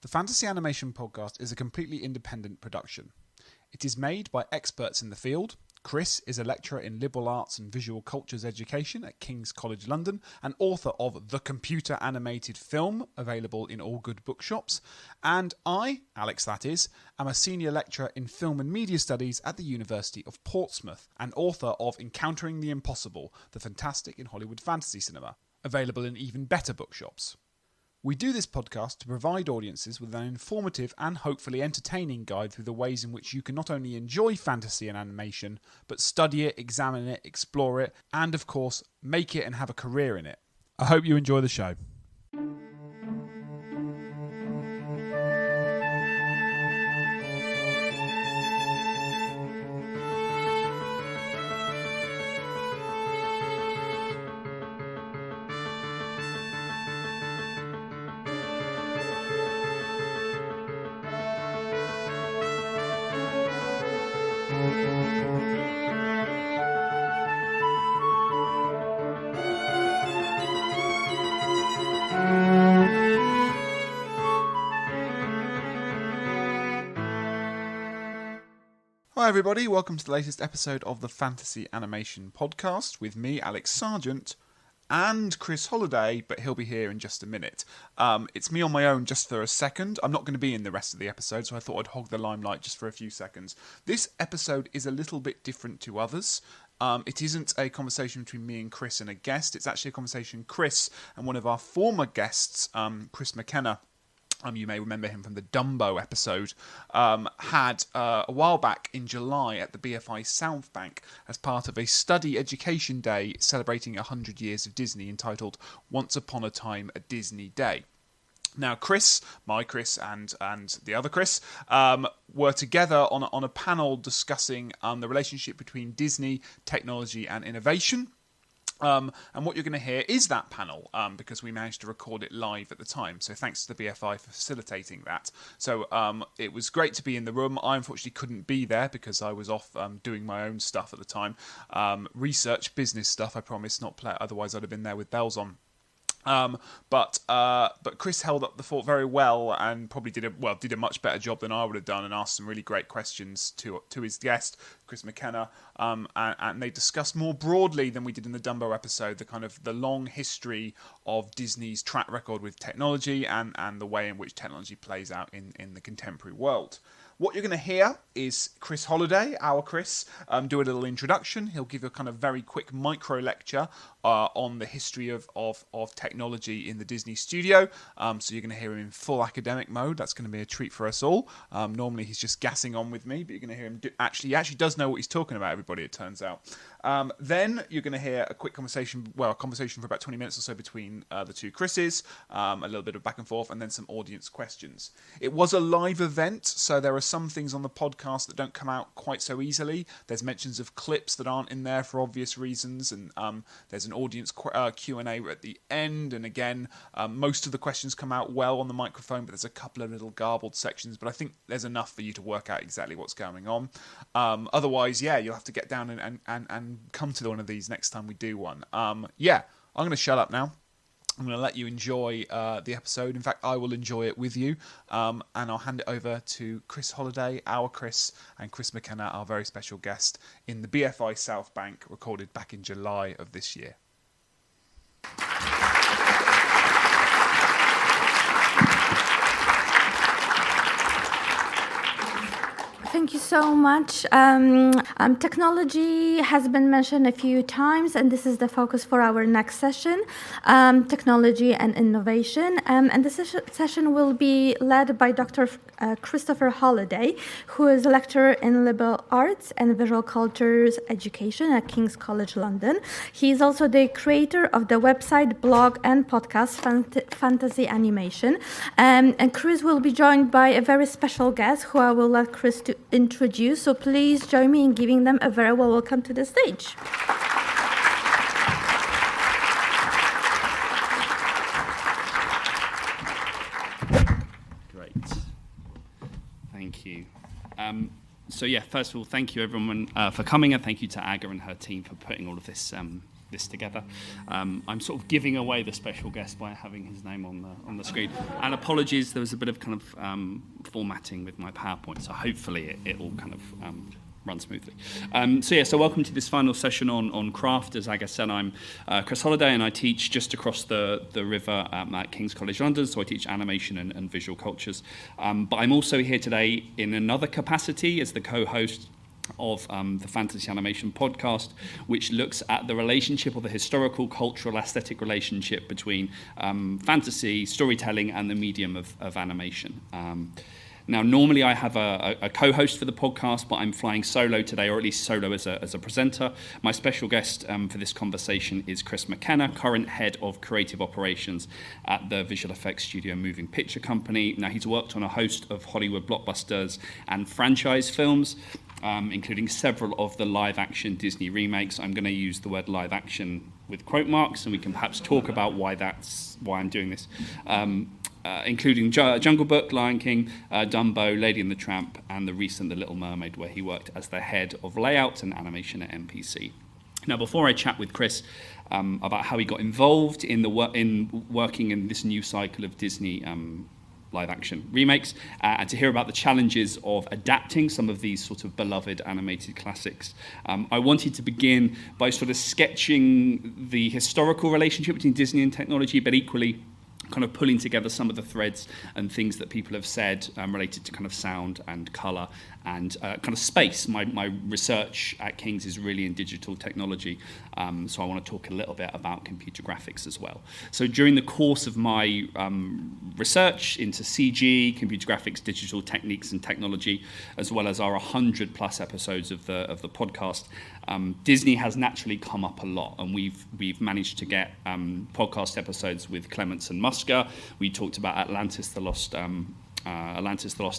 The Fantasy Animation Podcast is a completely independent production. It is made by experts in the field. Chris is a lecturer in liberal arts and visual cultures education at King's College London and author of The Computer Animated Film, available in all good bookshops. And I, Alex that is, am a senior lecturer in film and media studies at the University of Portsmouth and author of Encountering the Impossible, the fantastic in Hollywood fantasy cinema, available in even better bookshops. We do this podcast to provide audiences with an informative and hopefully entertaining guide through the ways in which you can not only enjoy fantasy and animation, but study it, examine it, explore it, and of course, make it and have a career in it. I hope you enjoy the show. Hi everybody, welcome to the latest episode of the Fantasy Animation Podcast with me, Alex Sargent, and Chris Holliday, but he'll be here in just a minute. It's me on my own just for a second. I'm not going to be in the rest of the episode, so I thought I'd hog the limelight just for a few seconds. This episode is a little bit different to others. It isn't a conversation between me and Chris and a guest. It's actually a conversation Chris and one of our former guests, Chris McKenna, you may remember him from the Dumbo episode, had a while back in July at the BFI South Bank as part of a study education day celebrating 100 years of Disney entitled Once Upon a Time, a Disney Day. Now, Chris, my Chris, and the other Chris were together on a panel discussing the relationship between Disney, technology and innovation. And what you're going to hear is that panel, because we managed to record it live at the time. So thanks to the BFI for facilitating that. So it was great to be in the room. I unfortunately couldn't be there because I was off doing my own stuff at the time. Research, business stuff, I promise, not play. Otherwise I'd have been there with bells on. But Chris held up the fort very well and probably did a much better job than I would have done and asked some really great questions to his guest, Chris McKenna, and they discussed more broadly than we did in the Dumbo episode the long history of Disney's track record with technology and the way in which technology plays out in the contemporary world. What you're going to hear is Chris Holliday, our Chris, do a little introduction. He'll give you a kind of very quick micro lecture on the history of technology in the Disney studio. So you're going to hear him in full academic mode. That's going to be a treat for us all. Normally he's just gassing on with me, but you're going to hear him he actually does know what he's talking about, everybody, it turns out. Then you're going to hear a conversation for about 20 minutes or so between the two Chris's, a little bit of back and forth, and then some audience questions. It was a live event, so there are some things on the podcast that don't come out quite so easily. There's mentions of clips that aren't in there for obvious reasons, and there's an audience Q&A at the end, and again, most of the questions come out well on the microphone, but there's a couple of little garbled sections, but I think there's enough for you to work out exactly what's going on. Otherwise, you'll have to get down and come to one of these next time we do one. I'm going to shut up now. I'm going to let you enjoy the episode. In fact, I will enjoy it with you. And I'll hand it over to Chris Holliday, our Chris, and Chris McKenna, our very special guest, in the BFI South Bank, recorded back in July of this year. Thank you so much. Technology has been mentioned a few times, and this is the focus for our next session, technology and innovation. And this session will be led by Dr. Christopher Holliday, who is a lecturer in liberal arts and visual cultures education at King's College London. He is also the creator of the website, blog, and podcast Fantasy Animation. And Chris will be joined by a very special guest who I will let Chris to introduce. So please join me in giving them a very well welcome to the stage. Great. Thank you. First of all, thank you everyone for coming, and thank you to Aga and her team for putting all of this this together. I'm sort of giving away the special guest by having his name on the screen. And apologies, there was a bit of kind of formatting with my PowerPoint, so hopefully it all kind of run smoothly. So welcome to this final session on craft. As Aga said, I'm Chris Holliday, and I teach just across the river at King's College London, so I teach animation and visual cultures. But I'm also here today in another capacity as the co-host of the Fantasy Animation podcast, which looks at the relationship, or the historical, cultural, aesthetic relationship between fantasy, storytelling, and the medium of animation. Now, normally I have a co-host for the podcast, but I'm flying solo today, or at least solo as a presenter. My special guest for this conversation is Chris McKenna, current head of creative operations at the visual effects studio Moving Picture Company. Now, he's worked on a host of Hollywood blockbusters and franchise films, including several of the live-action Disney remakes. I'm going to use the word live-action with quote marks, and we can perhaps talk about why I'm doing this. Including Jungle Book, Lion King, Dumbo, Lady and the Tramp, and the recent The Little Mermaid, where he worked as the head of layout and animation at MPC. Now, before I chat with Chris about how he got involved in working in this new cycle of Disney live-action remakes, and to hear about the challenges of adapting some of these sort of beloved animated classics, I wanted to begin by sort of sketching the historical relationship between Disney and technology, but equally kind of pulling together some of the threads and things that people have said related to kind of sound and colour and kind of space. My research at King's is really in digital technology, so I want to talk a little bit about computer graphics as well. So during the course of my research into CG, computer graphics, digital techniques and technology, as well as our 100+ episodes of the podcast, Disney has naturally come up a lot, and we've managed to get podcast episodes with Clements and Musker. We talked about Atlantis, the Lost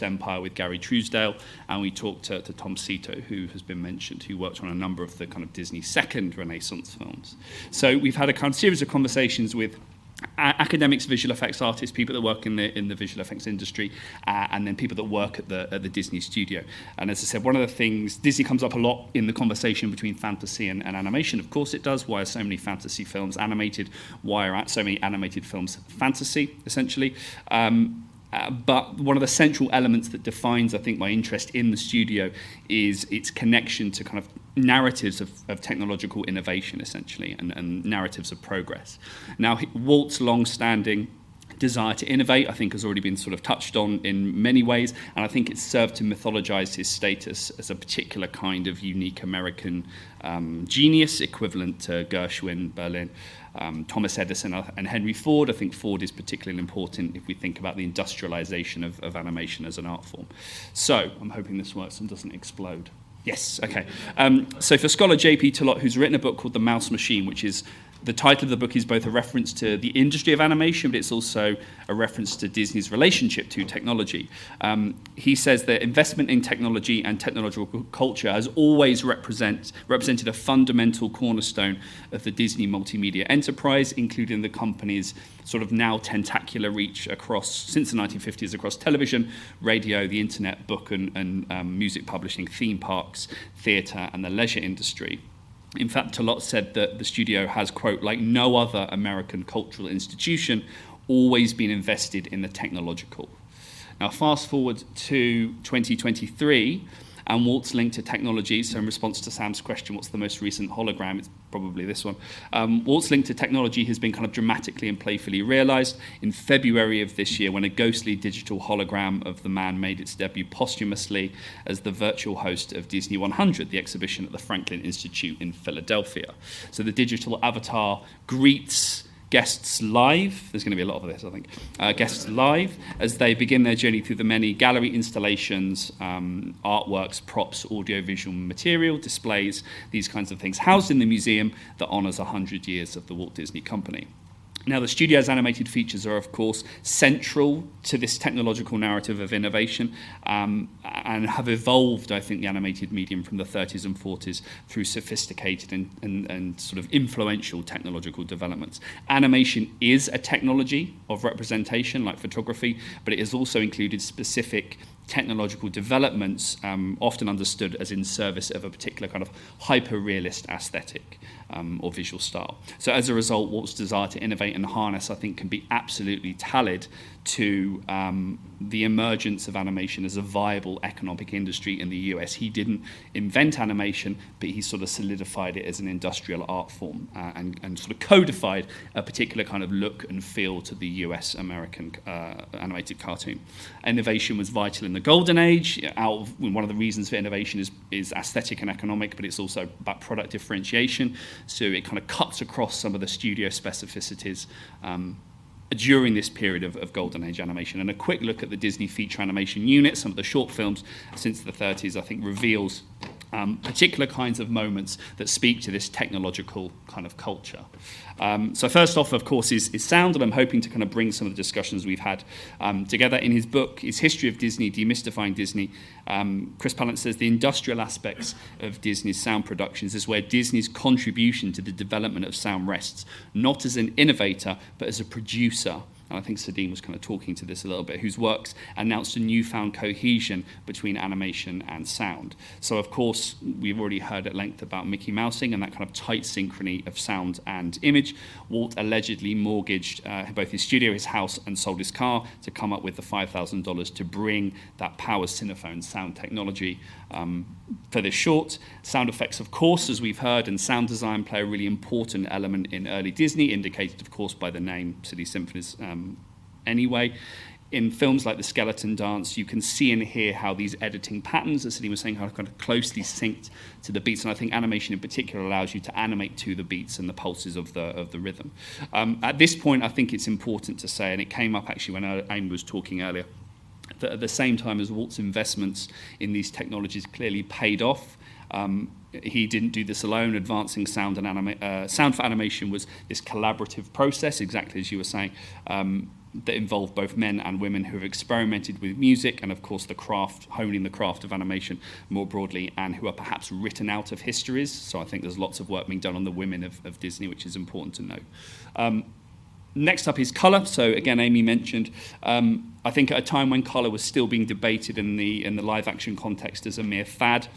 Empire with Gary Truesdale, and we talked to Tom Sito, who has been mentioned, who worked on a number of the kind of Disney second Renaissance films. So we've had a kind of series of conversations with academics, visual effects artists, people that work in the visual effects industry, and then people that work at the Disney studio. And as I said, one of the things, Disney comes up a lot in the conversation between fantasy and animation. Of course it does. Why are so many fantasy films animated? Why are so many animated films fantasy, essentially? But one of the central elements that defines, I think, my interest in the studio is its connection to kind of narratives of technological innovation, essentially, and narratives of progress. Now, Walt's long-standing desire to innovate, I think, has already been sort of touched on in many ways, and I think it's served to mythologize his status as a particular kind of unique American genius, equivalent to Gershwin, Berlin, Thomas Edison and Henry Ford. I think Ford is particularly important if we think about the industrialization of animation as an art form. So I'm hoping this works and doesn't explode. Yes, okay. So for scholar J.P. Tolott, who's written a book called The Mouse Machine, which is, the title of the book is both a reference to the industry of animation, but it's also a reference to Disney's relationship to technology. He says that investment in technology and technological culture has always represented a fundamental cornerstone of the Disney multimedia enterprise, including the company's sort of now tentacular reach since the 1950s, across television, radio, the internet, book and music publishing, theme parks, theatre, and the leisure industry. In fact, Tolott said that the studio has, quote, like no other American cultural institution, always been invested in the technological. Now, fast forward to 2023, and Walt's link to technology. So in response to Sam's question, what's the most recent hologram? It's probably this one. Walt's link to technology has been kind of dramatically and playfully realized in February of this year, when a ghostly digital hologram of the man made its debut posthumously as the virtual host of Disney 100, the exhibition at the Franklin Institute in Philadelphia. So the digital avatar greets guests live. There's going to be a lot of this, I think. Guests live as they begin their journey through the many gallery installations, artworks, props, audiovisual material, displays, these kinds of things, housed in the museum that honors 100 years of the Walt Disney Company. Now, the studio's animated features are, of course, central to this technological narrative of innovation, and have evolved, I think, the animated medium from the 30s and 40s through sophisticated and sort of influential technological developments. Animation is a technology of representation, like photography, but it has also included specific technological developments, often understood as in service of a particular kind of hyper-realist aesthetic or visual style. So as a result, Walt's desire to innovate and harness, I think, can be absolutely tallied to the emergence of animation as a viable economic industry in the US. He didn't invent animation, but he sort of solidified it as an industrial art form and sort of codified a particular kind of look and feel to the US American animated cartoon. Innovation was vital in the golden age. One of the reasons for innovation is aesthetic and economic, but it's also about product differentiation. So it kind of cuts across some of the studio specificities during this period of golden age animation. And a quick look at the Disney feature animation unit, some of the short films since the 30s, I think reveals particular kinds of moments that speak to this technological kind of culture. So first off, of course, is sound, and I'm hoping to kind of bring some of the discussions we've had together. In his book, his History of Disney, Demystifying Disney, Chris Pallant says the industrial aspects of Disney's sound productions is where Disney's contribution to the development of sound rests, not as an innovator, but as a producer. And I think Sadine was kind of talking to this a little bit, whose works announced a newfound cohesion between animation and sound. So, of course, we've already heard at length about Mickey Mousing and that kind of tight synchrony of sound and image. Walt allegedly mortgaged both his studio, his house, and sold his car to come up with the $5,000 to bring that power Cinephone sound technology for this short. Sound effects, of course, as we've heard, and sound design play a really important element in early Disney, indicated, of course, by the name Silly Symphonies anyway. In films like The Skeleton Dance, you can see and hear how these editing patterns, as Celine was saying, are kind of closely synced to the beats. And I think animation in particular allows you to animate to the beats and the pulses of the rhythm. At this point, I think it's important to say, and it came up actually when Amy was talking earlier, that at the same time as Walt's investments in these technologies clearly paid off, he didn't do this alone. Advancing sound and sound for animation was this collaborative process, exactly as you were saying, that involved both men and women who have experimented with music and, of course, the craft, honing the craft of animation more broadly, and who are perhaps written out of histories. So I think there's lots of work being done on the women of Disney, which is important to note. Next up is colour. So again, Amy mentioned, I think at a time when colour was still being debated in the live action context as a mere fad,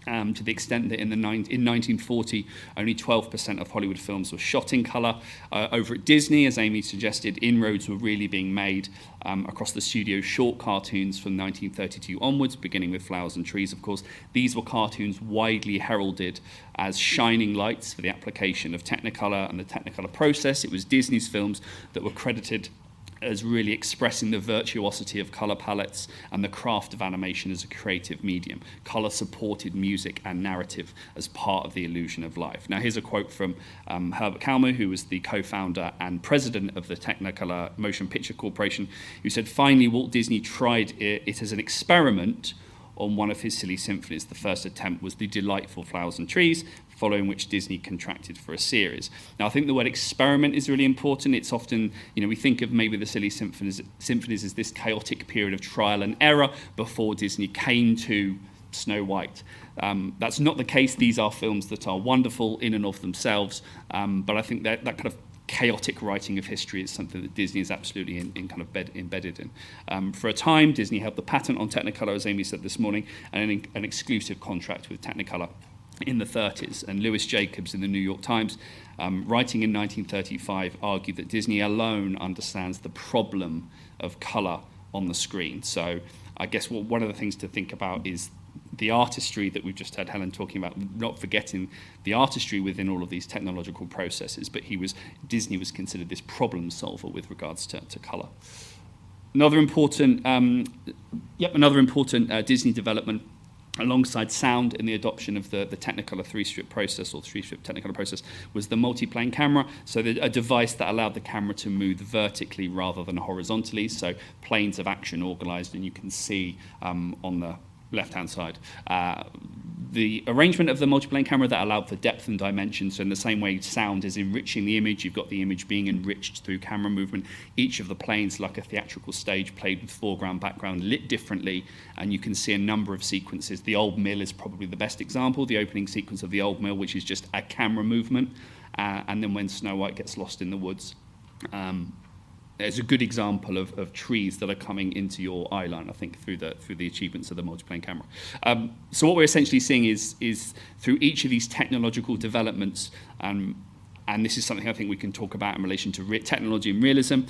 to the extent that in 1940, only 12% of Hollywood films were shot in colour. Over at Disney, as Amy suggested, inroads were really being made across the studio's short cartoons from 1932 onwards, beginning with Flowers and Trees, of course. These were cartoons widely heralded as shining lights for the application of Technicolor and the Technicolor process. It was Disney's films that were credited as really expressing the virtuosity of colour palettes and the craft of animation as a creative medium. Colour supported music and narrative as part of the illusion of life. Now here's a quote from Herbert Kalmer, who was the co-founder and president of the Technicolor Motion Picture Corporation, who said, finally, Walt Disney tried it as an experiment on one of his silly symphonies. The first attempt was the delightful Flowers and Trees, following which Disney contracted for a series. Now, I think the word experiment is really important. It's often, we think of maybe the silly symphonies as this chaotic period of trial and error before Disney came to Snow White. That's not the case. These are films that are wonderful in and of themselves, but I think that kind of chaotic writing of history is something that Disney is absolutely embedded in. For a time, Disney held the patent on Technicolor, as Amy said this morning, and an exclusive contract with Technicolor in the 30s. And Lewis Jacobs in the New York Times, writing in 1935, argued that Disney alone understands the problem of colour on the screen. So I guess one of the things to think about is the artistry that we've just heard Helen talking about, not forgetting the artistry within all of these technological processes, but Disney was considered this problem solver with regards to colour. Another important Disney development alongside sound in the adoption of the Technicolor three-strip process, or three-strip Technicolor process, was the multiplane camera. So a device that allowed the camera to move vertically rather than horizontally. So planes of action organised, and you can see on the left-hand side the arrangement of the multiplane camera that allowed for depth and dimension. So in the same way sound is enriching the image, you've got the image being enriched through camera movement. Each of the planes, like a theatrical stage, played with foreground, background, lit differently, and you can see a number of sequences. The Old Mill is probably the best example, the opening sequence of the Old Mill, which is just a camera movement, and then when Snow White gets lost in the woods. there's a good example of trees that are coming into your eye line, I think, through the achievements of the multiplane camera. So what we're essentially seeing is through each of these technological developments, and this is something I think we can talk about in relation to technology and realism.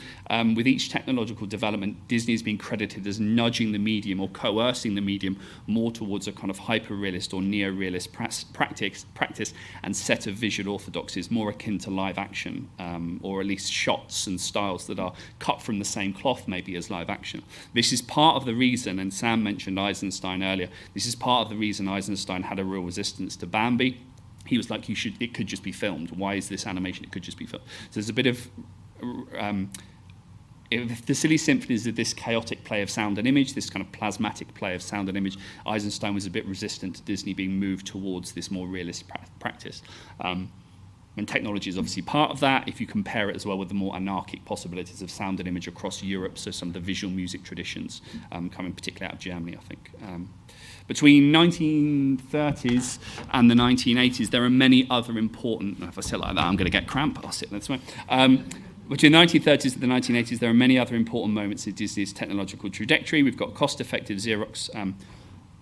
With each technological development, Disney has been credited as nudging the medium or coercing the medium more towards a kind of hyper-realist or neo-realist practice and set of visual orthodoxies more akin to live action, or at least shots and styles that are cut from the same cloth maybe as live action. This is part of the reason, and Sam mentioned Eisenstein earlier, this is part of the reason Eisenstein had a real resistance to Bambi. He was like, it could just be filmed. Why is this animation? It could just be filmed. So there's a bit of the silly symphonies of this chaotic play of sound and image, this kind of plasmatic play of sound and image. Eisenstein was a bit resistant to Disney being moved towards this more realist practice. And technology is obviously part of that, if you compare it as well with the more anarchic possibilities of sound and image across Europe, so some of the visual music traditions coming particularly out of Germany, I think. Between 1930s and the 1980s, there are many other important, if I sit like that, I'm going to get cramp, I'll sit this way. Between the 1930s and the 1980s, there are many other important moments in Disney's technological trajectory. We've got cost-effective Xerox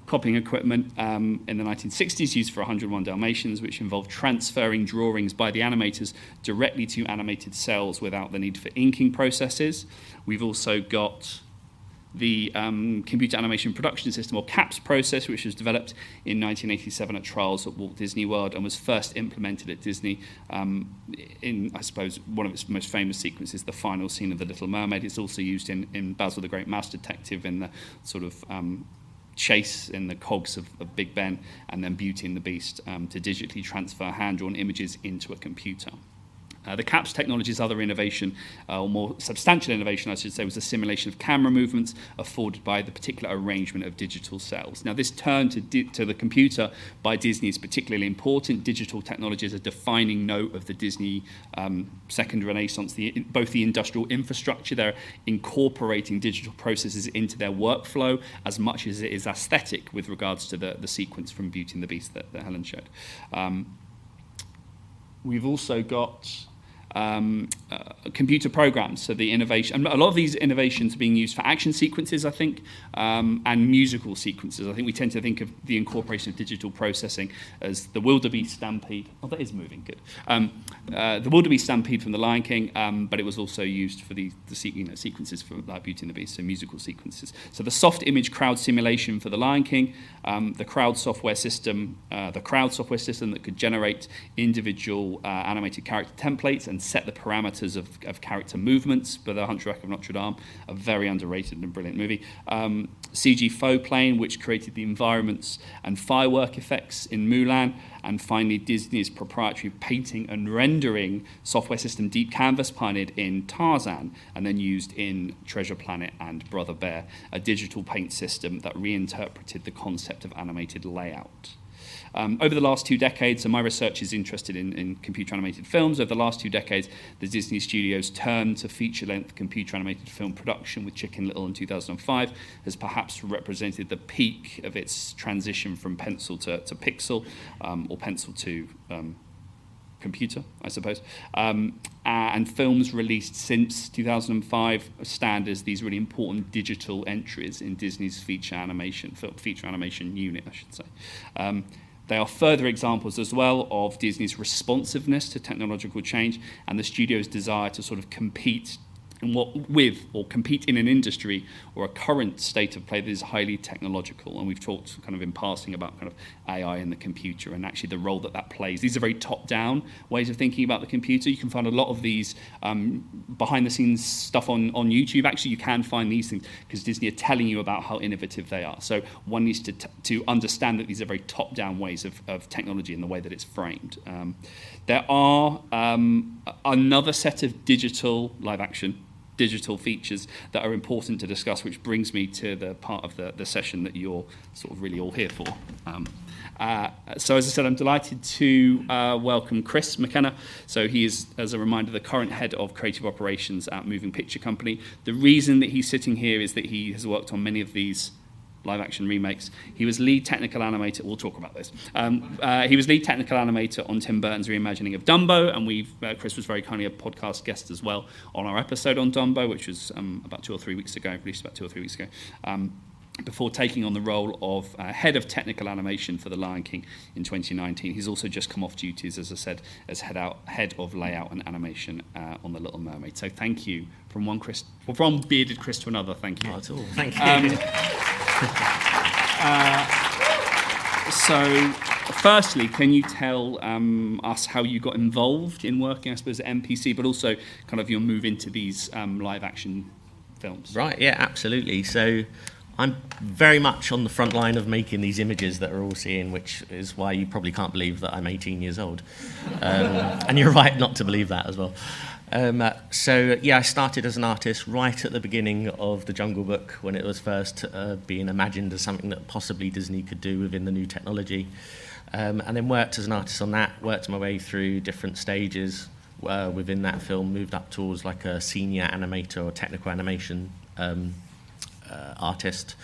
copying equipment in the 1960s used for 101 Dalmatians, which involved transferring drawings by the animators directly to animated cells without the need for inking processes. We've also got the computer animation production system, or CAPS process, which was developed in 1987 at trials at Walt Disney World and was first implemented at Disney in, I suppose, one of its most famous sequences, the final scene of The Little Mermaid. It's also used in Basil the Great Mouse Detective in the sort of chase in the cogs of Big Ben, and then Beauty and the Beast to digitally transfer hand-drawn images into a computer. The CAPS technology's other innovation, or more substantial innovation, I should say, was the simulation of camera movements afforded by the particular arrangement of digital cells. Now, this turn to the computer by Disney is particularly important. Digital technology is a defining note of the Disney second renaissance, both the industrial infrastructure, they're incorporating digital processes into their workflow as much as it is aesthetic with regards to the sequence from Beauty and the Beast that Helen showed. We've also got computer programs, so the innovation, and a lot of these innovations are being used for action sequences, I think, and musical sequences. I think we tend to think of the incorporation of digital processing as the wildebeest stampede. Oh, that is moving, good. The wildebeest stampede from The Lion King, but it was also used for the sequences for like Beauty and the Beast, so musical sequences. So the soft image crowd simulation for The Lion King, the crowd software system that could generate individual animated character templates and set the parameters of character movements for The Hunchback of Notre Dame, a very underrated and brilliant movie. CG Faux Plane, which created the environments and firework effects in Mulan. And finally, Disney's proprietary painting and rendering software system Deep Canvas, pioneered in Tarzan and then used in Treasure Planet and Brother Bear, a digital paint system that reinterpreted the concept of animated layout. Over the last 2 decades, so my research is interested in computer animated films. Over the last 2 decades, the Disney studios turned to feature-length computer animated film production, with Chicken Little in 2005 has perhaps represented the peak of its transition from pencil to pixel, or pencil to computer, I suppose. And films released since 2005 stand as these really important digital entries in Disney's feature animation unit, I should say. They are further examples as well of Disney's responsiveness to technological change and the studio's desire to sort of compete compete in an industry or a current state of play that is highly technological. And we've talked kind of in passing about kind of AI and the computer and actually the role that plays. These are very top-down ways of thinking about the computer. You can find a lot of these behind-the-scenes stuff on YouTube. Actually, you can find these things because Disney are telling you about how innovative they are. So one needs to understand that these are very top-down ways of technology in the way that it's framed. There are another set of digital live-action digital features that are important to discuss, which brings me to the part of the session that you're sort of really all here for. So as I said, I'm delighted to welcome Chris McKenna. So he is, as a reminder, the current head of creative operations at Moving Picture Company. The reason that he's sitting here is that he has worked on many of these live-action remakes. He was lead technical animator. We'll talk about this. He was lead technical animator on Tim Burton's reimagining of Dumbo, and Chris was very kindly a podcast guest as well on our episode on Dumbo, which was about 2 or 3 weeks ago, released about 2 or 3 weeks ago, before taking on the role of head of technical animation for The Lion King in 2019. He's also just come off duties, as I said, as head of layout and animation on The Little Mermaid. So thank you from one bearded Chris to another. Thank you. Not at all. Thank you. So, firstly, can you tell us how you got involved in working, I suppose, at MPC, but also kind of your move into these live-action films? Right, yeah, absolutely. So I'm very much on the front line of making these images that we're all seeing, which is why you probably can't believe that I'm 18 years old. And you're right not to believe that as well. So, yeah, I started as an artist right at the beginning of The Jungle Book, when it was first being imagined as something that possibly Disney could do within the new technology. And then worked as an artist on that, worked my way through different stages within that film, moved up towards like a senior animator or technical animation artist.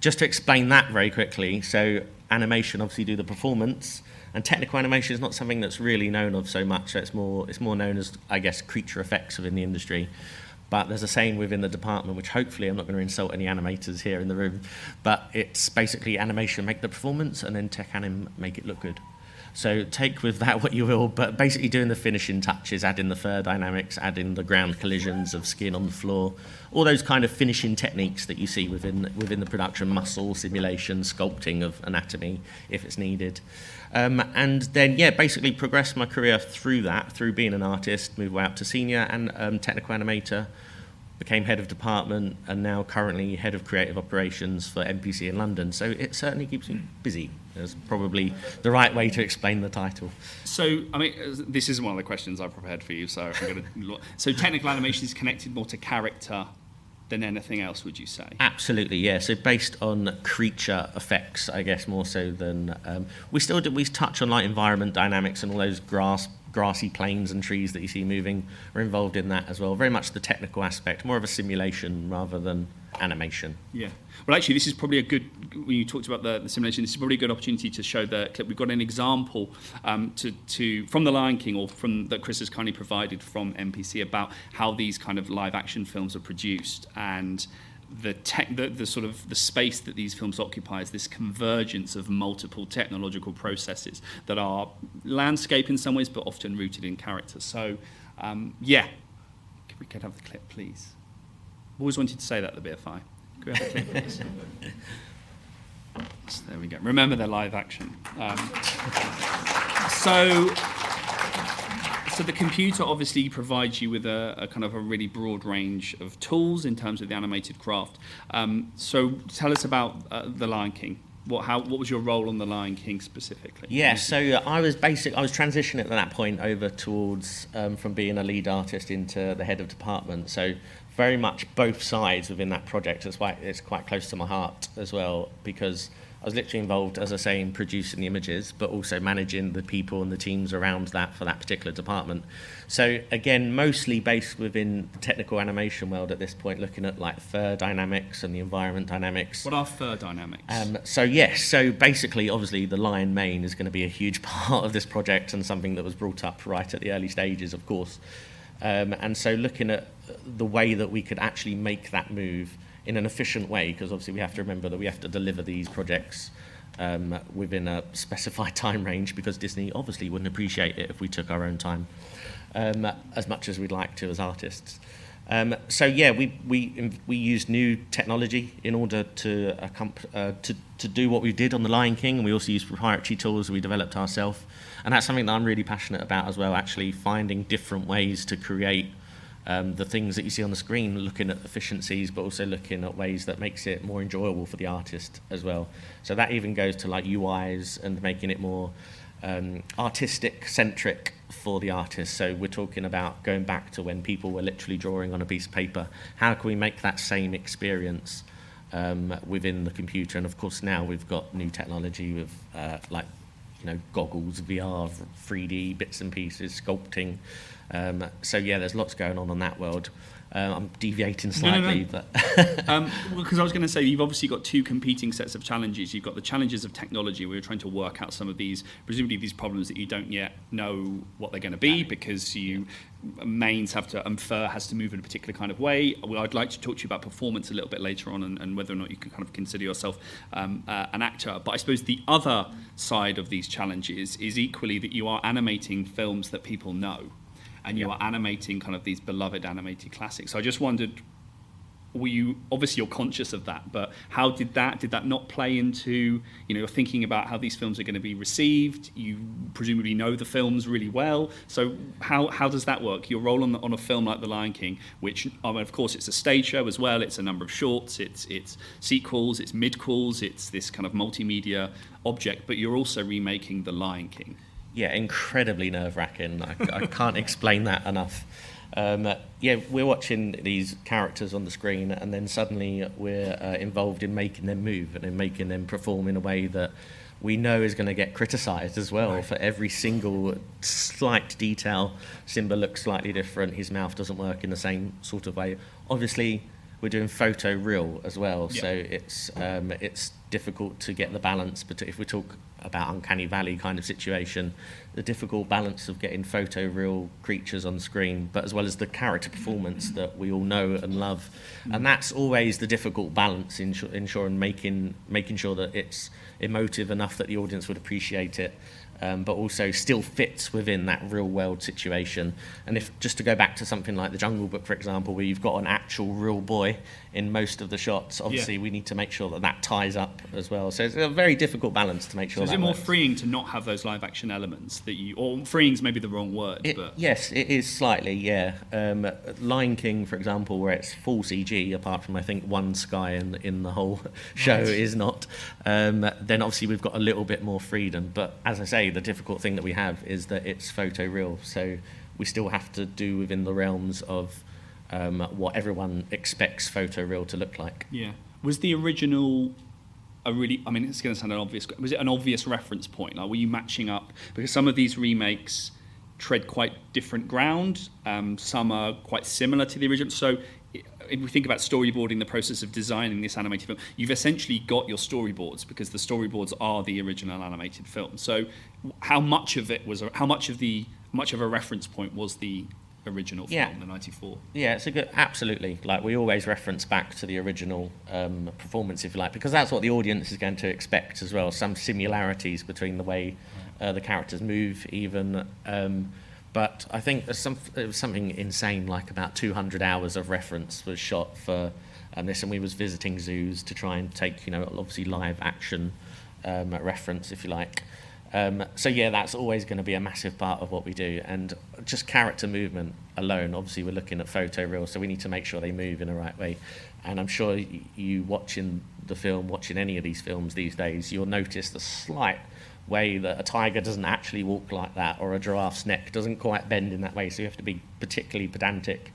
Just to explain that very quickly, so animation obviously do the performance, and technical animation is not something that's really known of so much. So it's more known as, I guess, creature effects within the industry. But there's a saying within the department, which hopefully I'm not going to insult any animators here in the room, but it's basically animation make the performance and then tech anim make it look good. So take with that what you will, but basically doing the finishing touches, adding the fur dynamics, adding the ground collisions of skin on the floor, all those kind of finishing techniques that you see within the production, muscle simulation, sculpting of anatomy if it's needed. And then, yeah, basically progressed my career through that, through being an artist, moved way up to senior and technical animator, became head of department, and now currently head of creative operations for MPC in London. So it certainly keeps me busy. That's probably the right way to explain the title. So, I mean, this isn't one of the questions I prepared for you, so I'm going to... So technical animation is connected more to character than anything else, would you say? Absolutely, yeah. So based on creature effects, I guess, more so than... we touch on like environment dynamics and all those grassy plains and trees that you see moving. We're involved in that as well. Very much the technical aspect, more of a simulation rather than animation. Yeah. Well, actually, this is probably a good, when you talked about the simulation, this is probably a good opportunity to show the clip. We've got an example from The Lion King, or from that Chris has kindly provided from MPC, about how these kind of live action films are produced, and the sort of the space that these films occupy is this convergence of multiple technological processes that are landscape in some ways, but often rooted in character. So, yeah, if we could have the clip, please. Always wanted to say that at the BFI. Could we have the clip, please? So there we go. Remember, they're live action. So the computer obviously provides you with a kind of a really broad range of tools in terms of the animated craft. So tell us about The Lion King. What was your role on The Lion King specifically? Yeah, so I was transitioning at that point over towards from being a lead artist into the head of department. So very much both sides within that project. That's why it's quite close to my heart as well, because I was literally involved, as I say, in producing the images, but also managing the people and the teams around that for that particular department. So again, mostly based within the technical animation world at this point, looking at like fur dynamics and the environment dynamics. What are fur dynamics? So basically, obviously, the lion mane is going to be a huge part of this project, and something that was brought up right at the early stages, of course. And so looking at the way that we could actually make that move in an efficient way, because obviously we have to remember that we have to deliver these projects within a specified time range, because Disney obviously wouldn't appreciate it if we took our own time as much as we'd like to as artists. So yeah, we used new technology in order to do what we did on The Lion King, and we also used proprietary tools that we developed ourselves, and that's something that I'm really passionate about as well, actually finding different ways to create the things that you see on the screen, looking at efficiencies, but also looking at ways that makes it more enjoyable for the artist as well. So that even goes to like UIs and making it more artistic centric for the artist. So we're talking about going back to when people were literally drawing on a piece of paper. How can we make that same experience within the computer? And of course now we've got new technology with goggles, VR, 3D bits and pieces, sculpting. So yeah, there's lots going on that world. I'm deviating slightly, but because I was going to say, you've obviously got two competing sets of challenges. You've got the challenges of technology, where you're trying to work out some of these, presumably these problems that you don't yet know what they're going to be, because mains have to, fur has to move in a particular kind of way. Well, I'd like to talk to you about performance a little bit later on, and whether or not you can kind of consider yourself an actor. But I suppose the other side of these challenges is equally that you are animating films that people know. And you are animating kind of these beloved animated classics. So I just wondered, obviously you're conscious of that, but how did that not play into, you're thinking about how these films are going to be received, you presumably know the films really well, so how does that work? Your role on a film like The Lion King, which, of course, it's a stage show as well, it's a number of shorts, it's sequels, it's midquels, it's this kind of multimedia object, but you're also remaking The Lion King. Yeah, incredibly nerve-wracking. I can't explain that enough. We're watching these characters on the screen, and then suddenly we're involved in making them move and in making them perform in a way that we know is going to get criticised as well, for every single slight detail. Simba looks slightly different, his mouth doesn't work in the same sort of way. Obviously, we're doing photo real as well, so it's difficult to get the balance. But if we talk about Uncanny Valley kind of situation, the difficult balance of getting photo real creatures on screen, but as well as the character performance that we all know and love, and that's always the difficult balance, ensuring making sure that it's emotive enough that the audience would appreciate it, but also still fits within that real world situation. And if just to go back to something like The Jungle Book, for example, where you've got an actual real boy in most of the shots, obviously we need to make sure that ties up as well. So it's a very difficult balance to make sure. So is it more freeing to not have those live action elements that or freeing's maybe the wrong word, but yes, it is slightly, yeah. Lion King, for example, where it's full CG, apart from I think one sky in the whole show is not. Then obviously we've got a little bit more freedom, but as I say, the difficult thing that we have is that it's photoreal, so we still have to do within the realms of what everyone expects photoreal to look like. Yeah. Was the original it's going to sound obvious, was it an obvious reference point? Like, were you matching up? Because some of these remakes tread quite different ground, some are quite similar to the original. So if we think about storyboarding, the process of designing this animated film, you've essentially got your storyboards, because the storyboards are the original animated film. So how much of a reference point was the original film, the 94? Yeah, it's a good, absolutely. Like, we always reference back to the original performance, if you like, because that's what the audience is going to expect as well. Some similarities between the way the characters move, even. But I think it was something insane, like about 200 hours of reference was shot for this, and we was visiting zoos to try and take, obviously live action reference, if you like. So yeah, that's always going to be a massive part of what we do, and just character movement alone. Obviously, we're looking at photoreal, so we need to make sure they move in the right way. And I'm sure you watching any of these films these days, you'll notice the slight way that a tiger doesn't actually walk like that, or a giraffe's neck doesn't quite bend in that way. So you have to be particularly pedantic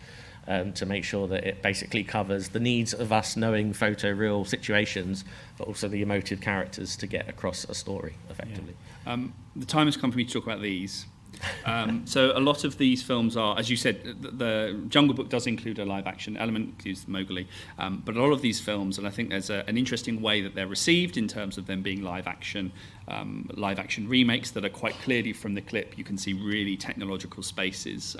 to make sure that it basically covers the needs of us knowing photoreal situations, but also the emotive characters to get across a story effectively. Yeah. The time has come for me to talk about these. So a lot of these films are, as you said, the Jungle Book does include a live action element, because Mowgli, but a lot of these films, and I think there's an interesting way that they're received in terms of them being live action remakes that are quite clearly, from the clip you can see really technological spaces,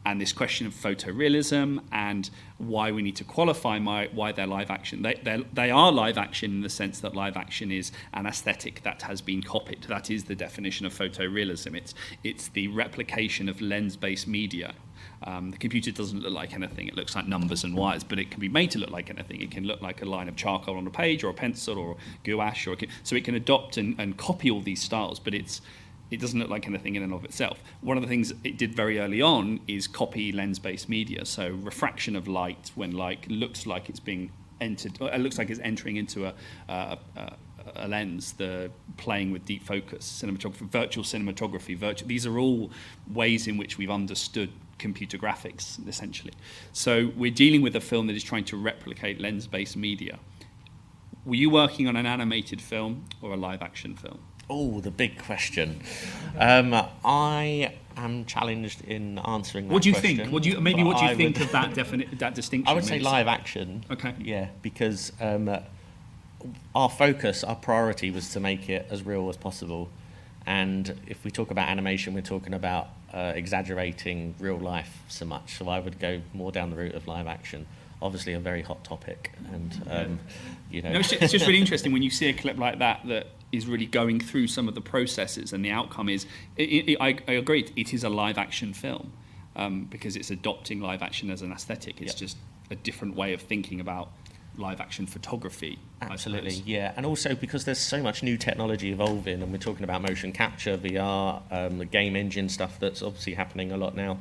and this question of photorealism and why we need to qualify why they're live action. They are live action in the sense that live action is an aesthetic that has been copied. That is the definition of photorealism. It's the replication of lens-based media. The computer doesn't look like anything. It looks like numbers and wires, but it can be made to look like anything. It can look like a line of charcoal on a page, or a pencil, or gouache, so it can adopt and copy all these styles, but it doesn't look like anything in and of itself. One of the things it did very early on is copy lens-based media. So refraction of light, when light looks like it's being entered, or it looks like it's entering into a lens, the playing with deep focus, cinematography, virtual cinematography, these are all ways in which we've understood computer graphics, essentially. So we're dealing with a film that is trying to replicate lens-based media. Were you working on an animated film or a live-action film? Oh, the big question. I am challenged in answering that What do you question, think? What do you think of that distinction? I would say live action. Okay. Yeah, because our focus, our priority was to make it as real as possible. And if we talk about animation, we're talking about exaggerating real life so much. So I would go more down the route of live action. Obviously, a very hot topic, and you know. No, it's just really interesting when you see a clip like that is really going through some of the processes, and the outcome is. I agree. It is a live action film because it's adopting live action as an aesthetic. It's just a different way of thinking about live action photography. Absolutely, yeah, and also because there's so much new technology evolving, and we're talking about motion capture, VR, the game engine stuff that's obviously happening a lot now.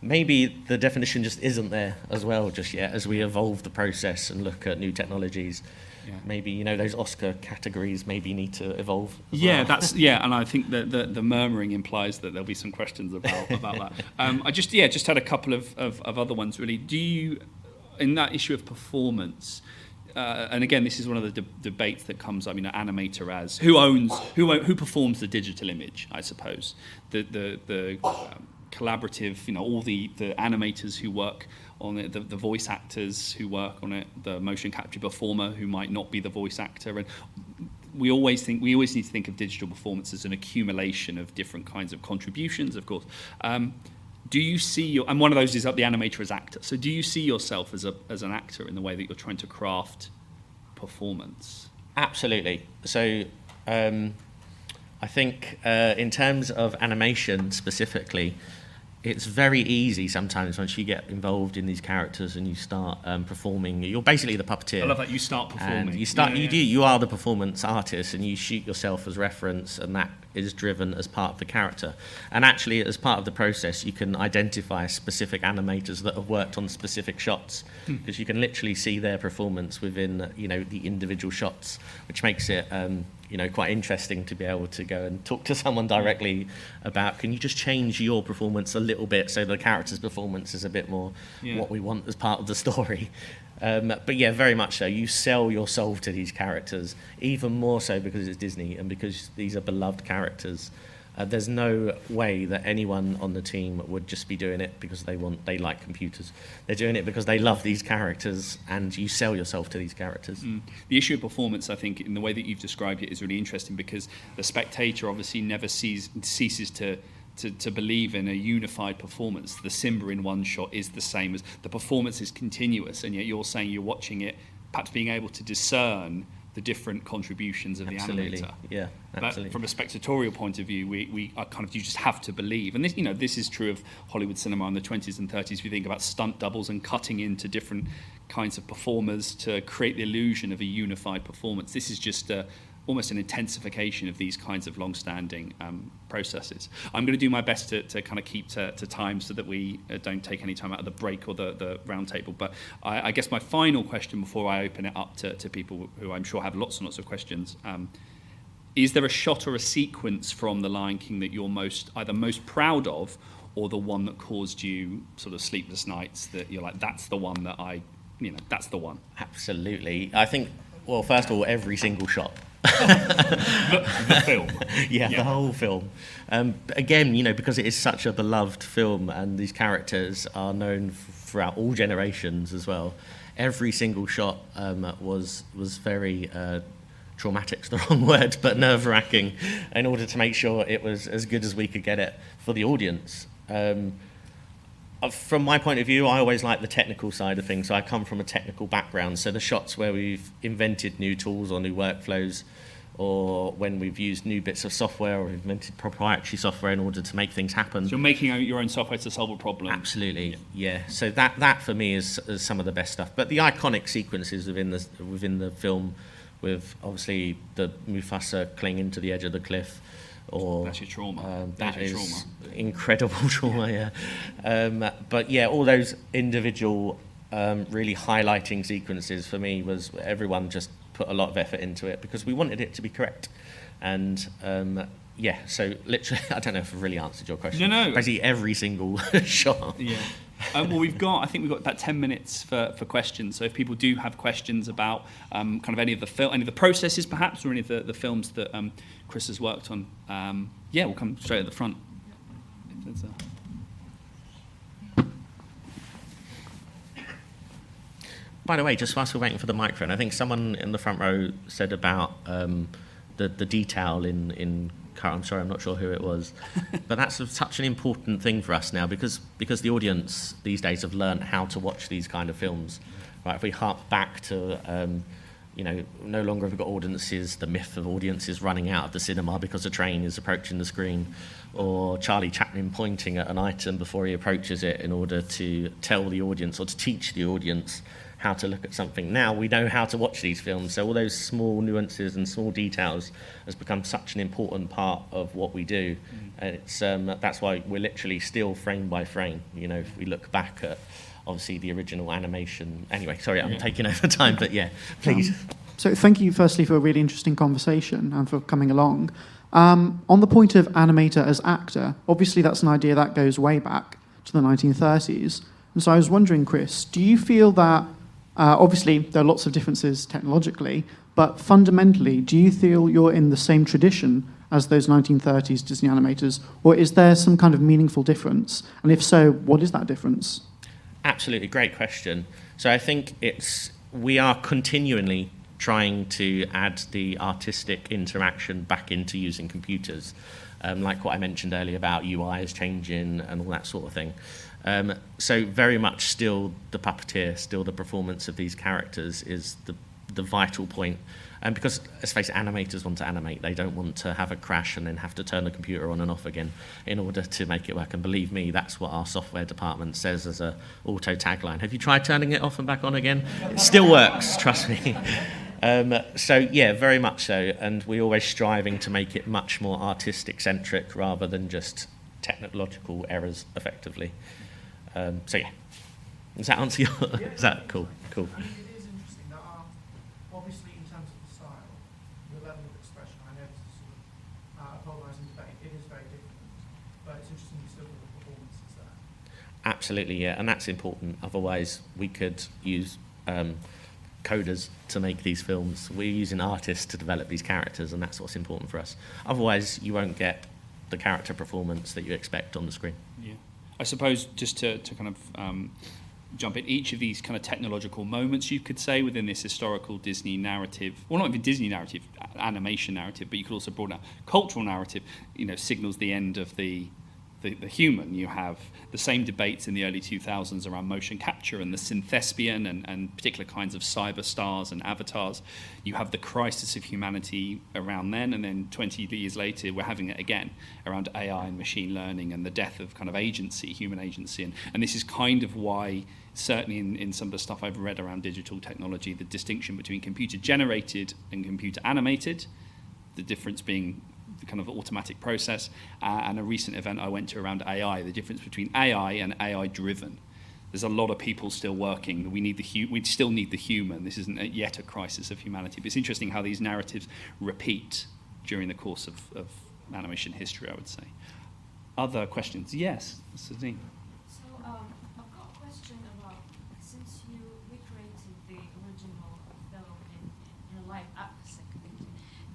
Maybe the definition just isn't there as well just yet as we evolve the process and look at new technologies. Yeah. Maybe, you know, those Oscar categories maybe need to evolve. And I think that the murmuring implies that there'll be some questions about that. I just had a couple of other ones really. Do you, in that issue of performance, and again, this is one of the debates that comes up. You know, animator as who performs the digital image? I suppose the collaborative. You know, all the animators who work on it, the voice actors who work on it, the motion capture performer who might not be the voice actor, and we always need to think of digital performance as an accumulation of different kinds of contributions. Of course. Do you see and one of those is the animator as actor. So do you see yourself as an actor in the way that you're trying to craft performance? Absolutely. So I think in terms of animation specifically, it's very easy sometimes once you get involved in these characters and you start performing. You're basically the puppeteer. I love that you start performing. And you are the performance artist, and you shoot yourself as reference, and that is driven as part of the character. And actually, as part of the process, you can identify specific animators that have worked on specific shots, because you can literally see their performance within the individual shots, which makes it quite interesting to be able to go and talk to someone directly about, can you just change your performance a little bit so the character's performance is a bit more what we want as part of the story. But yeah, very much so. You sell your soul to these characters, even more so because it's Disney and because these are beloved characters. There's no way that anyone on the team would just be doing it because they like computers. They're doing it because they love these characters, and you sell yourself to these characters. The issue of performance, I think, in the way that you've described it, is really interesting because the spectator obviously never ceases to believe in a unified performance. The Simba in one shot is the same as the performance is continuous, and yet you're saying you're watching it, perhaps being able to discern the different contributions of the animator. Yeah, absolutely. But from a spectatorial point of view, we are you just have to believe, and this is true of Hollywood cinema in the 20s and 30s. If you think about stunt doubles and cutting into different kinds of performers to create the illusion of a unified performance, this is just almost an intensification of these kinds of long-standing processes. I'm going to do my best to kind of keep to time so that we don't take any time out of the break or the round table. But I guess my final question before I open it up to people who I'm sure have lots and lots of questions, is there a shot or a sequence from The Lion King that you're either most proud of, or the one that caused you sort of sleepless nights, that you're like, that's the one that that's the one? Absolutely. I think, well, first of all, every single shot. the film. Yeah, the whole film. Again, because it is such a beloved film and these characters are known throughout all generations as well. Every single shot was very traumatic's the wrong word, but nerve-wracking, in order to make sure it was as good as we could get it for the audience. From my point of view, I always like the technical side of things. So I come from a technical background. So the shots where we've invented new tools or new workflows, or when we've used new bits of software or invented proprietary software in order to make things happen. So you're making your own software to solve a problem. Absolutely, yeah. So that for me is some of the best stuff. But the iconic sequences within the film, with obviously the Mufasa clinging to the edge of the cliff, or that's your trauma. That is trauma. Incredible trauma, yeah. But yeah, all those individual really highlighting sequences for me was everyone just put a lot of effort into it because we wanted it to be correct. And so literally, I don't know if I've really answered your question. No. Basically every single shot. Yeah. Well, I think we've got about 10 minutes for questions. So if people do have questions about kind of any of the processes perhaps, or any of the films that Chris has worked on, we'll come straight at the front. If there's By the way, just whilst we're waiting for the microphone, I think someone in the front row said about the detail in I'm sorry, I'm not sure who it was, but that's such an important thing for us now because the audience these days have learned how to watch these kind of films. Right? If we hark back to, no longer have we got audiences, the myth of audiences running out of the cinema because a train is approaching the screen, or Charlie Chaplin pointing at an item before he approaches it in order to tell the audience or to teach the audience how to look at something. Now we know how to watch these films, so all those small nuances and small details has become such an important part of what we do. And it's that's why we're literally still frame by frame. If we look back at obviously the original animation. Anyway, sorry, I'm taking over time, but yeah, please. So thank you firstly for a really interesting conversation and for coming along. On the point of animator as actor, obviously that's an idea that goes way back to the 1930s. And so I was wondering, Chris, do you feel that obviously, there are lots of differences technologically, but fundamentally, do you feel you're in the same tradition as those 1930s Disney animators, or is there some kind of meaningful difference? And if so, what is that difference? Absolutely, great question. So I think we are continually trying to add the artistic interaction back into using computers, like what I mentioned earlier about UI is changing and all that sort of thing. So very much still the puppeteer, still the performance of these characters is the vital point. And because, let's face it, animators want to animate. They don't want to have a crash and then have to turn the computer on and off again in order to make it work. And believe me, that's what our software department says as a auto tagline. Have you tried turning it off and back on again? It still works, trust me. So yeah, very much so. And we're always striving to make it much more artistic-centric rather than just technological errors, effectively. So yeah, does that answer your? Yeah. Is that cool? Cool. It is interesting that obviously in terms of the style, the level of expression, I know this is sort of a polarising debate. It is very different, but it's interesting you still got the performances there. Absolutely, yeah, and that's important. Otherwise, we could use coders to make these films. We're using artists to develop these characters, and that's what's important for us. Otherwise, you won't get the character performance that you expect on the screen. Yeah. I suppose just to kind of jump in, each of these kind of technological moments, you could say, within this historical Disney narrative, well, not even Disney narrative, animation narrative, but you could also broaden out cultural narrative, signals the end of the human. You have the same debates in the early 2000s around motion capture and the synthespian and particular kinds of cyber stars and avatars. You have the crisis of humanity around then, and then 20 years later we're having it again around AI and machine learning and the death of kind of agency, human agency. And this is kind of why, certainly in some of the stuff I've read around digital technology, the distinction between computer generated and computer animated, the difference being the kind of automatic process, and a recent event I went to around AI, the difference between AI and AI driven. There's a lot of people still working. We still need the human. This isn't yet a crisis of humanity. But it's interesting how these narratives repeat during the course of animation history, I would say. Other questions? Yes, Sazine. So I've got a question about, since you recreated the original film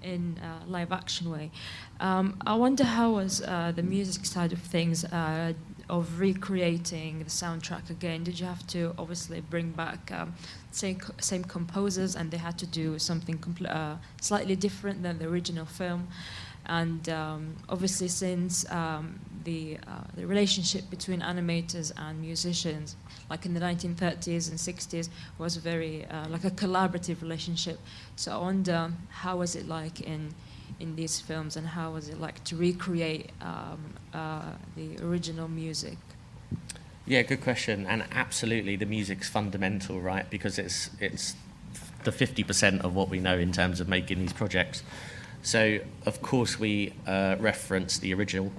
in a live action way, I wonder how was the music side of things, of recreating the soundtrack again. Did you have to obviously bring back same composers, and they had to do something slightly different than the original film? And obviously, since the relationship between animators and musicians, like in the 1930s and 60s, was very like a collaborative relationship. So I wonder, how was it like in these films, and how was it like to recreate the original music? Yeah, good question. And absolutely, the music's fundamental, right? Because it's the 50% of what we know in terms of making these projects. So, of course, we reference the original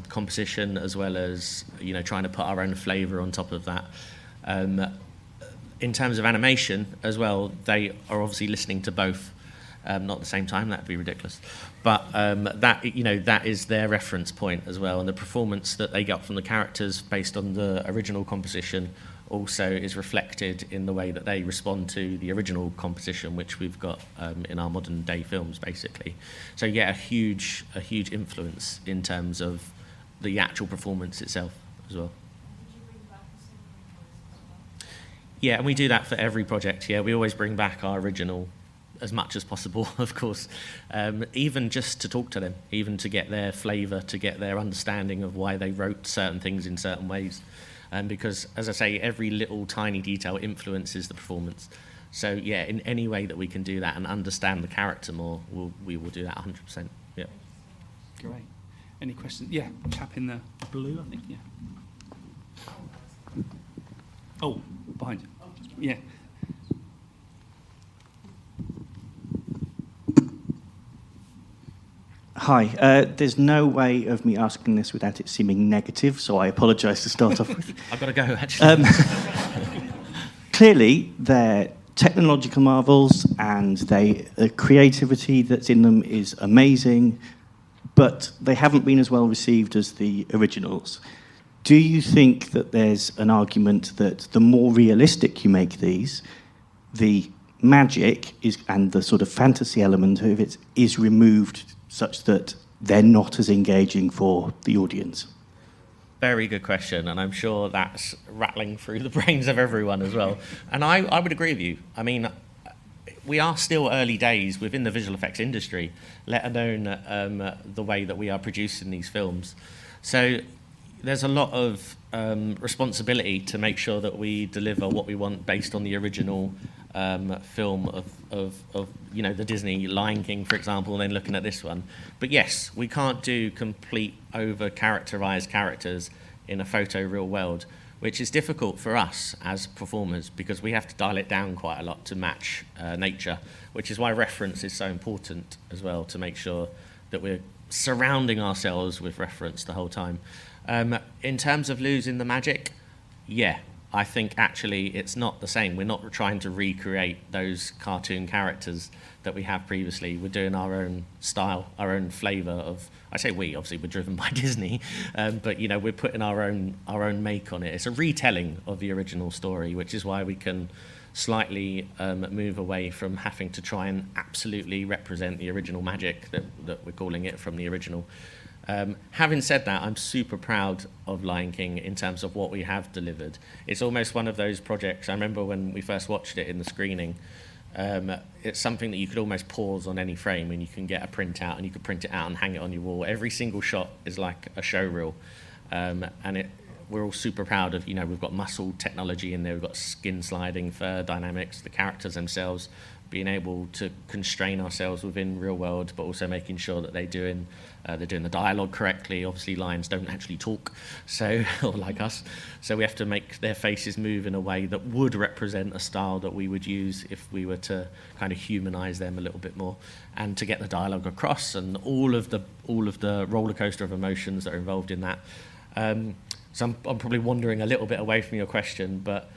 composition, as well as trying to put our own flavour on top of that. In terms of animation as well, they are obviously listening to both. Not at the same time, that'd be ridiculous. But that is their reference point as well, and the performance that they get from the characters based on the original composition also is reflected in the way that they respond to the original composition, which we've got in our modern day films, basically. So yeah, a huge influence in terms of the actual performance itself as well. Yeah, and we do that for every project. Yeah, we always bring back our original as much as possible, of course, even just to talk to them, even to get their flavour, to get their understanding of why they wrote certain things in certain ways. Because, as I say, every little tiny detail influences the performance. So, yeah, in any way that we can do that and understand the character more, we will do that 100%. Yeah. Great. Any questions? Yeah, chap in the blue, I think, yeah. Oh, behind you. Yeah. Hi. There's no way of me asking this without it seeming negative, so I apologise to start off with. I've got to go, actually. Clearly, they're technological marvels, and the creativity that's in them is amazing, but they haven't been as well received as the originals. Do you think that there's an argument that the more realistic you make these, the magic and the sort of fantasy element of it is removed such that they're not as engaging for the audience? Very good question, and I'm sure that's rattling through the brains of everyone as well. And I would agree with you. I mean, we are still early days within the visual effects industry, let alone the way that we are producing these films. So there's a lot of responsibility to make sure that we deliver what we want based on the original film of the Disney Lion King, for example, and then looking at this one. But yes, we can't do complete over-characterized characters in a photo-real world, which is difficult for us as performers because we have to dial it down quite a lot to match nature, which is why reference is so important as well, to make sure that we're surrounding ourselves with reference the whole time. In terms of losing the magic, yeah, I think actually it's not the same. We're not trying to recreate those cartoon characters that we have previously. We're doing our own style, our own flavour of. I say we, obviously we're driven by Disney, but we're putting our own make on it. It's a retelling of the original story, which is why we can slightly move away from having to try and absolutely represent the original magic that we're calling it from the original. Having said that, I'm super proud of Lion King in terms of what we have delivered. It's almost one of those projects. I remember when we first watched it in the screening, it's something that you could almost pause on any frame and you can get a print out and you could print it out and hang it on your wall. Every single shot is like a show reel. We're all super proud of, we've got muscle technology in there, we've got skin sliding, fur dynamics, the characters themselves, being able to constrain ourselves within real world, but also making sure that they're doing the dialogue correctly. Obviously, lions don't actually talk, or like us, so we have to make their faces move in a way that would represent a style that we would use if we were to kind of humanize them a little bit more, and to get the dialogue across, and all of the roller coaster of emotions that are involved in that. So I'm probably wandering a little bit away from your question, but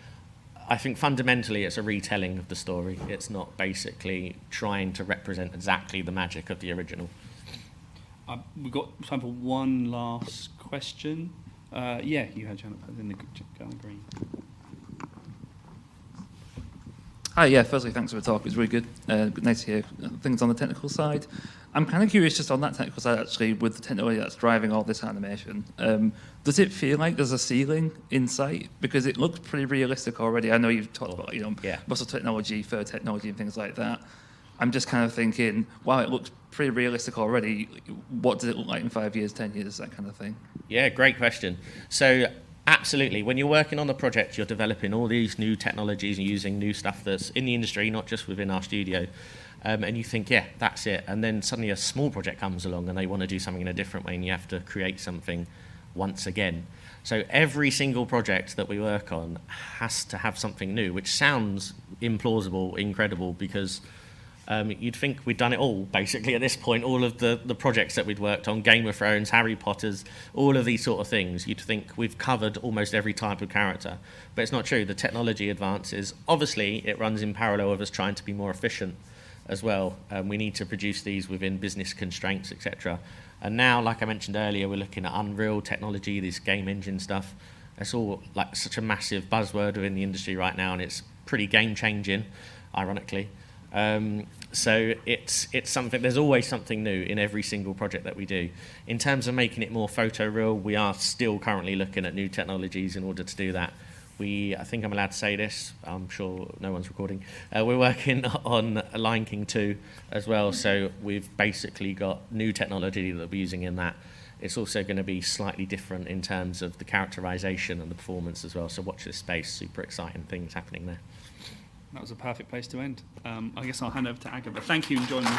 I think fundamentally it's a retelling of the story. It's not basically trying to represent exactly the magic of the original. We've got time for one last question. Yeah, you had Janet in the green. Hi, yeah, firstly, thanks for the talk. It was really good. Nice to hear things on the technical side. I'm kind of curious just on that technical side, actually, with the technology that's driving all this animation. Does it feel like there's a ceiling in sight? Because it looks pretty realistic already. I know you've talked about, muscle technology, fur technology, and things like that. I'm just kind of thinking, wow, it looks pretty realistic already. What does it look like in 5 years, 10 years, that kind of thing? Yeah, great question. So absolutely, when you're working on the project, you're developing all these new technologies and using new stuff that's in the industry, not just within our studio. And you think, yeah, that's it. And then suddenly a small project comes along and they want to do something in a different way and you have to create something once again. So every single project that we work on has to have something new, which sounds implausible, incredible, because you'd think we'd done it all, basically, at this point. All of the projects that we'd worked on, Game of Thrones, Harry Potter's, all of these sort of things, you'd think we've covered almost every type of character. But it's not true. The technology advances. Obviously, it runs in parallel with us trying to be more efficient. as well. We need to produce these within business constraints, etc. And now, like I mentioned earlier, we're looking at Unreal technology, this game engine stuff. It's all like such a massive buzzword within the industry right now, and it's pretty game-changing, ironically. So it's something. There's always something new in every single project that we do. In terms of making it more photoreal, we are still currently looking at new technologies in order to do that. I think I'm allowed to say this. I'm sure no one's recording. We're working on Lion King 2 as well, so we've basically got new technology that we're using in that. It's also going to be slightly different in terms of the characterization and the performance as well, so watch this space. Super exciting things happening there. That was a perfect place to end. I guess I'll hand over to Agatha. Thank you for joining me.